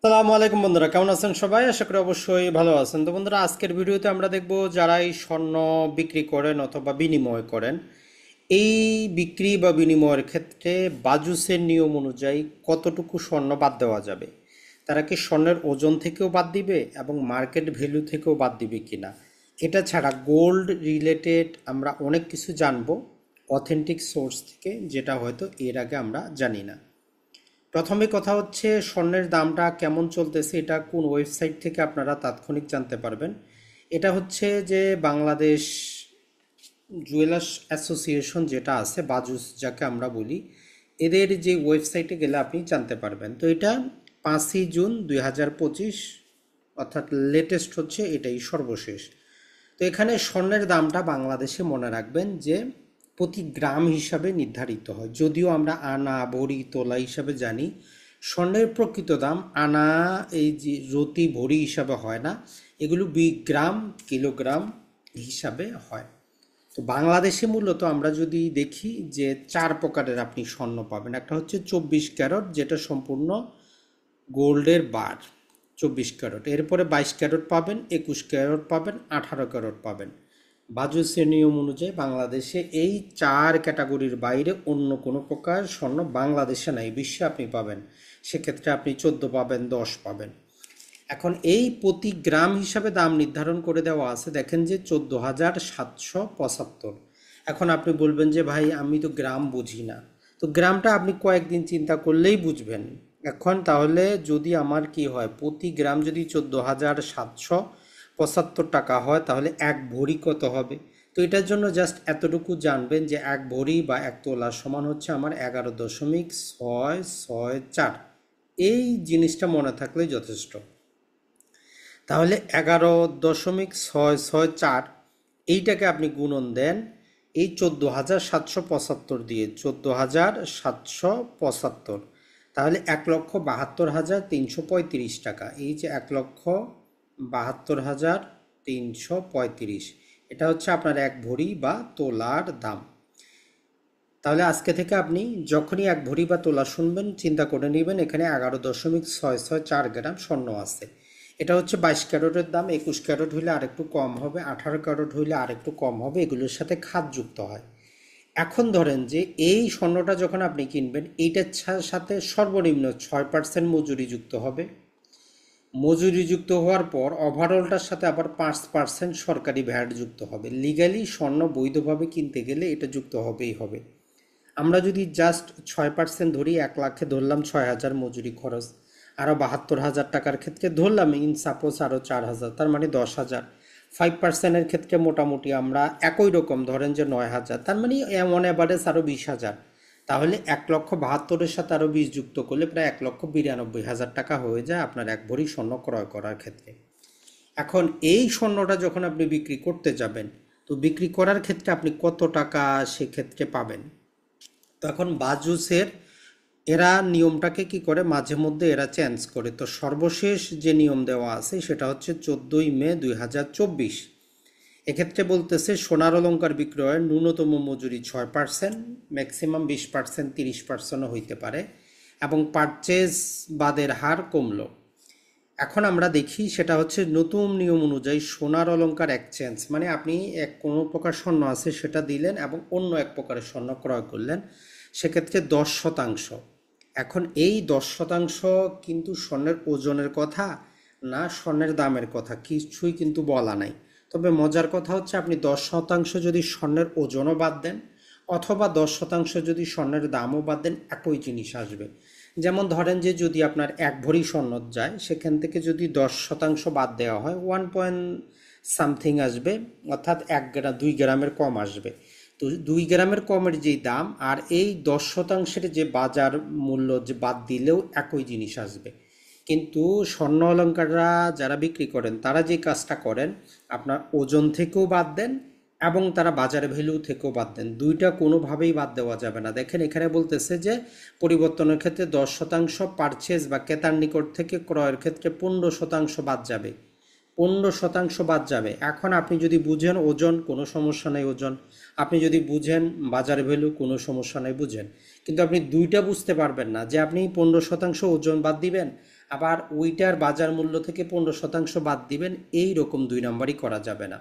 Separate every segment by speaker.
Speaker 1: সালামু আলাইকুম বন্ধুরা, কেমন আছেন সবাই? আশা করি অবশ্যই ভালো আছেন। তো বন্ধুরা, আজকের ভিডিওতে আমরা দেখব যারা এই স্বর্ণ বিক্রি করেন অথবা বিনিময় করেন, এই বিক্রি বা বিনিময়ের ক্ষেত্রে বাজুসের নিয়ম অনুযায়ী কতটুকু স্বর্ণ বাদ দেওয়া যাবে। তারা কি স্বর্ণের ওজন থেকেও বাদ দিবে এবং মার্কেট ভ্যালু থেকেও বাদ দিবে কিনা। এটা ছাড়া গোল্ড রিলেটেড আমরা অনেক কিছু জানবো অথেন্টিক সোর্স থেকে, যেটা হয়তো এর আগে আমরা জানি না। প্রথমে কথা হচ্ছে স্বর্ণের দামটা কেমন চলতেছে, এটা কোন ওয়েবসাইট থেকে আপনারা তাৎক্ষণিক জানতে পারবেন। এটা হচ্ছে যে বাংলাদেশ জুয়েলার্স অ্যাসোসিয়েশন যেটা আছে, বাজুস যাকে আমরা বলি, এদের যে ওয়েবসাইটে গেলে আপনি জানতে পারবেন। তো এটা 5ই জুন 2025, অর্থাৎ লেটেস্ট হচ্ছে এটাই, সর্বশেষ। তো এখানে স্বর্ণের দামটা বাংলাদেশে মনে রাখবেন যে প্রতি গ্রাম হিসাবে নির্ধারিত হয়। যদিও আমরা আনা, ভরি, তোলা হিসাবে জানি, স্বর্ণের প্রকৃত দাম আনা, এই যে রতি, ভরি হিসাবে হয় না, এগুলো গ্রাম, কিলোগ্রাম হিসাবে হয়। তো বাংলাদেশে মূলত আমরা যদি দেখি যে 4 প্রকারের আপনি স্বর্ণ পাবেন। একটা হচ্ছে 24 ক্যারেট, যেটা সম্পূর্ণ গোল্ডের বার, 24 ক্যারেট। এরপরে 22 ক্যারেট পাবেন, 21 ক্যারেট পাবেন, 18 ক্যারেট পাবেন। বাজুসের নিয়ম অনুযায়ী বাংলাদেশে এই 4 ক্যাটাগরির বাইরে অন্য কোনো প্রকার স্বর্ণ বাংলাদেশে নাই, বিশ্বে আপনি পাবেন। সেক্ষেত্রে আপনি 14 পাবেন, 10 পাবেন। এখন এই প্রতি গ্রাম হিসাবে দাম নির্ধারণ করে দেওয়া আছে, দেখেন যে 14,775। এখন আপনি বলবেন যে ভাই আমি তো গ্রাম বুঝি না। তো গ্রামটা আপনি কয়েকদিন চিন্তা করলেই বুঝবেন। এখন তাহলে যদি আমার কি হয়, প্রতি গ্রাম যদি 14,775 টাকা হয়, তাহলে এক ভরি কত হবে? তো এটার জন্য জাস্ট এতটুকু জানবেন যে এক ভরি বা এক তোলা সমান হচ্ছে আমার 11.664। এই জিনিসটা মনে থাকলেই যথেষ্ট। তাহলে 11.664, এইটাকে আপনি গুণন দেন এই 14,775 দিয়ে, 14,775, তাহলে 1,72,335 টাকা। এই যে 1,72,335, এটা হচ্ছে আপনার এক ভরি বা তোলার দাম। তাহলে আজকে থেকে আপনি যখনই এক ভরি বা তোলা শুনবেন, চিন্তা করে নেবেন এখানে 11.664 গ্রাম স্বর্ণ আছে। এটা হচ্ছে 22 ক্যারেটের দাম। 21 ক্যারেট হইলে আরেকটু কম হবে, 18 ক্যারেট হইলে আরেকটু কম হবে, এগুলোর সাথে খাত যুক্ত হয়। এখন ধরেন যে এই স্বর্ণটা যখন আপনি কিনবেন, এইটার সাথে সর্বনিম্ন 6% মজুরি যুক্ত হবে। মজুরি যুক্ত হওয়ার পর ওভারঅলটার সাথে আবার 5% সরকারি ভ্যাট যুক্ত হবে। লিগালি স্বর্ণ বৈধভাবে কিনতে গেলে এটা যুক্ত হবেই হবে। আমরা যদি জাস্ট 6% ধরি, 1 লাখে ধরলাম 6,000 মজুরি খরচ, আরও 72,000 টাকার ক্ষেত্রে ধরলাম ইন সাপোজ আরও 4,000, তার মানে 10,000। 5%-এর ক্ষেত্রে মোটামুটি আমরা একই রকম ধরেন যে 9,000, তার মানে অন অ্যাভারেজ আরও 20,000। তাহলে 1,72,000-এর সাথে আরও 20 যুক্ত করলে প্রায় 1,92,000 টাকা হয়ে যায় আপনার এক ভরি স্বর্ণ ক্রয় করার ক্ষেত্রে। এখন এই স্বর্ণটা যখন আপনি বিক্রি করতে যাবেন, তো বিক্রি করার ক্ষেত্রে আপনি কত টাকা সেক্ষেত্রে পাবেন। তো এখন বাজুসের এরা নিয়মটাকে কি করে, মাঝে মধ্যে এরা চেঞ্জ করে। তো সর্বশেষ যে নিয়ম দেওয়া আছে সেটা হচ্ছে 14ই মে 2024। এক্ষেত্রে বলতেছে সোনার অলংকার বিক্রয়ের ন্যূনতম মজুরি 6%, ম্যাক্সিমাম 20%, 30%ও হইতে পারে, এবং পারচেজ বাদের হার কমলো। এখন আমরা দেখি সেটা হচ্ছে নতুন নিয়ম অনুযায়ী সোনার অলংকার এক্সচেঞ্জ, মানে আপনি কোনো প্রকার স্বর্ণ আছে সেটা দিলেন এবং অন্য এক প্রকারের স্বর্ণ ক্রয় করলেন, সেক্ষেত্রে 10%। এখন এই 10% কিন্তু স্বর্ণের ওজনের কথা না, স্বর্ণের দামের কথা কিছুই কিন্তু বলা নাই। তবে মজার কথা হচ্ছে আপনি 10% যদি স্বর্ণের ওজনও বাদ দেন অথবা 10% যদি স্বর্ণের দামও বাদ দেন, একই জিনিস আসবে। যেমন ধরেন যে যদি আপনার এক ভরি স্বর্ণ যায়, সেখান থেকে যদি 10% বাদ দেওয়া হয়, 1 পয়েন্ট সামথিং আসবে, অর্থাৎ 2 গ্রামের কম আসবে। তো 2 গ্রামের কমের যেই দাম আর এই 10%-এর যে বাজার মূল্য যে বাদ দিলেও একই জিনিস আসবে। কিন্তু স্বর্ণ অলংকাররা যারা বিক্রি করেন তারা যে কাজটা করেন, আপনার ওজন থেকেও বাদ দেন এবং তারা বাজার ভ্যালু থেকেও বাদ দেন। দুইটা কোনোভাবেই বাদ দেওয়া যাবে না। দেখেন এখানে বলতেছে যে পরিবর্তনের ক্ষেত্রে 10% পারচেজ বা ক্রেতার নিকট থেকে ক্রয়ের ক্ষেত্রে 15% বাদ যাবে। 15% বাদ যাবে। এখন আপনি যদি বুঝেন ওজন, কোনো সমস্যা নেই ওজন, আপনি যদি বুঝেন বাজার ভ্যালু, কোনো সমস্যা নেই বুঝেন। কিন্তু আপনি দুইটা বুঝতে পারবেন না, যে আপনি 15% ওজন বাদ দিবেন আবার ওইটার বাজার মূল্য থেকে 15% বাদ দিবেন, এই রকম 2 নাম্বারই করা যাবে না।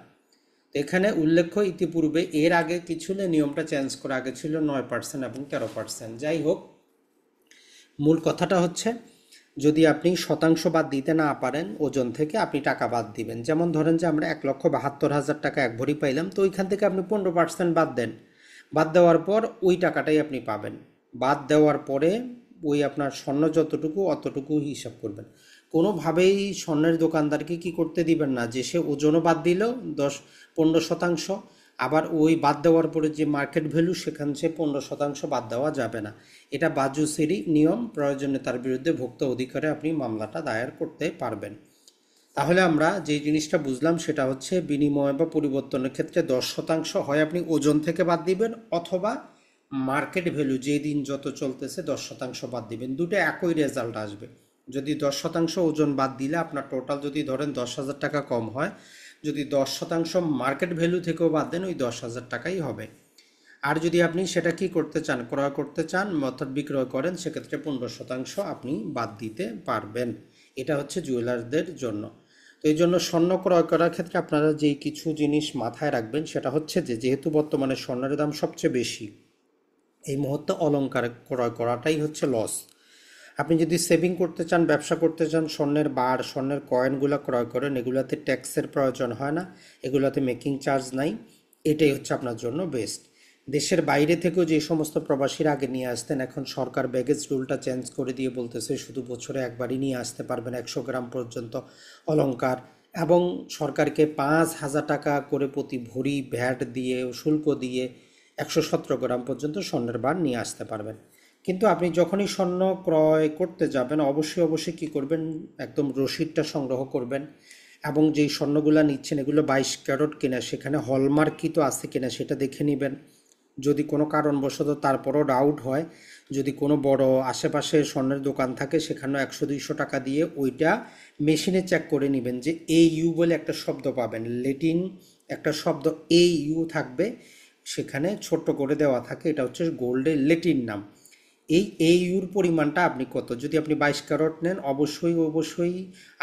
Speaker 1: তো এখানে উল্লেখ্য ইতিপূর্বে এর আগে কি ছিল, নিয়মটা চেঞ্জ করে আগে ছিল 9% এবং 13%। যাই হোক, মূল কথাটা হচ্ছে যদি আপনি শতাংশ বাদ দিতে না পারেন ওজন থেকে, আপনি টাকা বাদ দিবেন। যেমন ধরেন যে আমরা 1,72,000 টাকা এক ভরি পাইলাম, তো ওইখান থেকে আপনি 15% বাদ দেন। বাদ দেওয়ার পর ওই টাকাটাই আপনি পাবেন। বাদ দেওয়ার পরে ওই আপনার স্বর্ণ যতটুকু অতটুকু হিসাব করবেন। কোনোভাবেই স্বর্ণের দোকানদারকে কি করতে দিবেন না যে সে ওজনও বাদ দিল 15%, আবার ওই বাদ দেওয়ার পরে যে মার্কেট ভ্যালু সেখান থেকে 15% বাদ দেওয়া যাবে না। এটা বাজুসেরই নিয়ম, প্রয়োজনে তার বিরুদ্ধে ভোক্তা অধিকারে আপনি মামলাটা দায়ের করতে পারবেন। তাহলে আমরা যে জিনিসটা বুঝলাম সেটা হচ্ছে বিনিময় বা পরিবর্তনের ক্ষেত্রে 10% হয় আপনি ওজন থেকে বাদ দিবেন, অথবা মার্কেট ভ্যালু যে দিন যত চলতেছে 10% বাদ দিবেন। দুটো একই রেজাল্ট আসবে। যদি 10% ওজন বাদ দিলে আপনার টোটাল যদি ধরেন 10,000 টাকা কম হয়, যদি 10% মার্কেট ভ্যালু থেকেও বাদ দেন ওই 10,000 টাকাই হবে। আর যদি আপনি সেটা কি করতে চান, ক্রয় করতে চান অর্থাৎ বিক্রয় করেন, সেক্ষেত্রে 15% আপনি বাদ দিতে পারবেন। এটা হচ্ছে জুয়েলারদের জন্য। তো এই জন্য স্বর্ণ ক্রয় করার ক্ষেত্রে আপনারা যেই কিছু জিনিস মাথায় রাখবেন সেটা হচ্ছে যে যেহেতু বর্তমানে স্বর্ণের দাম সবচেয়ে বেশি, এই মুহূর্তে অলংকার ক্রয় করাটাই হচ্ছে লস। আপনি যদি সেভিং করতে চান, ব্যবসা করতে চান, স্বর্ণের বার স্বর্ণের কয়েনগুলো ক্রয় করেন, এগুলাতে ট্যাক্সের প্রয়োজন হয় না, এগুলাতে মেকিং চার্জ নাই, এটাই হচ্ছে আপনার জন্য বেস্ট। দেশের বাইরে থেকেও যে সমস্ত প্রবাসীরা আগে নিয়ে আসতেন, এখন সরকার ব্যাগেজ রুলটা চেঞ্জ করে দিয়ে বলতেছে শুধু বছরে একবারই নিয়ে আসতে পারবেন 100 গ্রাম পর্যন্ত অলংকার, এবং সরকারকে 5,000 টাকা করে প্রতি ভরি ভ্যাট দিয়ে শুল্ক দিয়ে 117 গ্রাম পর্যন্ত স্বর্ণের বার নিয়ে আসতে পারবেন। কিন্তু আপনি যখনই স্বর্ণ ক্রয় করতে যাবেন অবশ্যই কী করবেন, একদম রসিদটা সংগ্রহ করবেন, এবং যেই স্বর্ণগুলো নিচ্ছেন এগুলো 22 ক্যারেট কিনা, সেখানে হলমার্কিত আছে কিনা সেটা দেখে নেবেন। যদি কোনো কারণবশত তারপরও ডাউট হয়, যদি কোনো বড় আশেপাশে স্বর্ণের দোকান থাকে সেখানেও 100-200 টাকা দিয়ে ওইটা মেশিনে চেক করে নেবেন যে AU বলে একটা শব্দ পাবেন, লেটিন একটা শব্দ AU থাকবে, সেখানে ছোট্ট করে দেওয়া থাকে, এটা হচ্ছে গোল্ডের লেটিন নাম। এই AU-র পরিমাণটা আপনি কত, যদি আপনি 22 ক্যারেট নেন অবশ্যই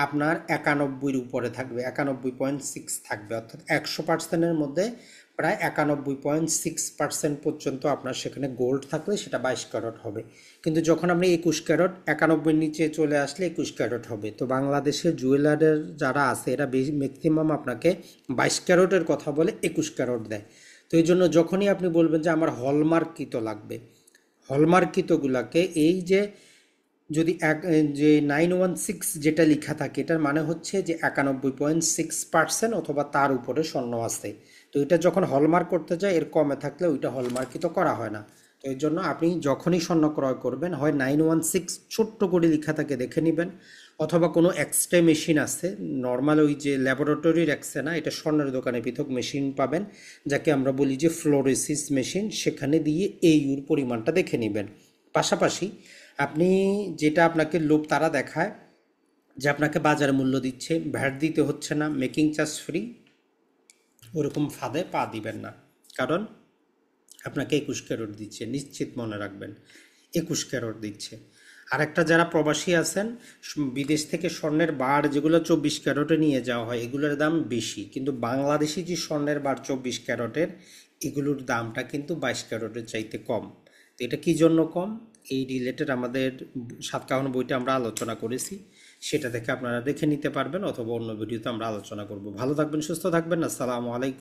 Speaker 1: আপনার 91-র উপরে থাকবে, 91.6 থাকবে, অর্থাৎ 100%-এর মধ্যে প্রায় 91.6% পর্যন্ত আপনার সেখানে গোল্ড থাকলে সেটা 22 ক্যারেট হবে। কিন্তু যখন আপনি 21 ক্যারেট 91-র নিচে চলে আসলে 21 ক্যারেট হবে। তো বাংলাদেশের জুয়েলারের যারা আছে এরা ম্যাক্সিমাম আপনাকে 22 ক্যারেটের কথা বলে 21 ক্যারেট দেয়। তো এই জন্য যখনই আপনি বলবেন যে আমার হলমার্কিত লাগবে, হলমার্কিতগুলাকে এই যে যদি যে 916 যেটা লেখা থাকে এটার মানে হচ্ছে যে 91.6% অথবা তার উপরে স্বর্ণ আছে। তো এটা যখন হলমার্ক করতে যায় এর কমে থাকলে ওইটা হলমার্কিত করা হয় না। তো এর জন্য আপনি যখনই স্বর্ণ ক্রয় করবেন হয় 916 ছোট্ট করে লেখা থাকে দেখে নেবেন, অথবা কোনো এক্সরে মেশিন আছে, নর্মাল ওই যে ল্যাবরেটরির এক্সরে না, এটা স্বর্ণের দোকানে পৃথক মেশিন পাবেন যাকে আমরা বলি যে ফ্লোরেসিস মেশিন, সেখানে দিয়ে AU-র পরিমাণটা দেখে নেবেন। পাশাপাশি আপনি যেটা আপনাকে লোভ তারা দেখায় যে আপনাকে বাজার মূল্য দিচ্ছে, ভ্যাট দিতে হচ্ছে না, মেকিং চার্জ ফ্রি, ওরকম ফাঁদে পা দিবেন না। কারণ আপনাকে 21 ক্যারেট দিচ্ছে, নিশ্চিত মনে রাখবেন 21 ক্যারেট দিচ্ছে। আর একটা যারা প্রবাসী আছেন, বিদেশ থেকে স্বর্ণের বার যেগুলো 24 ক্যারেটে নিয়ে যাওয়া হয় এগুলোর দাম বেশি, কিন্তু বাংলাদেশি যে স্বর্ণের বার 24 ক্যারেটের এগুলোর দামটা কিন্তু 22 ক্যারেটের চাইতে কম। তো এটা কী জন্য কম, এই রিলেটেড আমাদের সাতকাহন বইটা আমরা আলোচনা করেছি, সেটা থেকে আপনারা দেখে নিতে পারবেন, অথবা অন্য ভিডিওতে আমরা আলোচনা করব। ভালো থাকবেন, সুস্থ থাকবেন, আসসালামু আলাইকুম।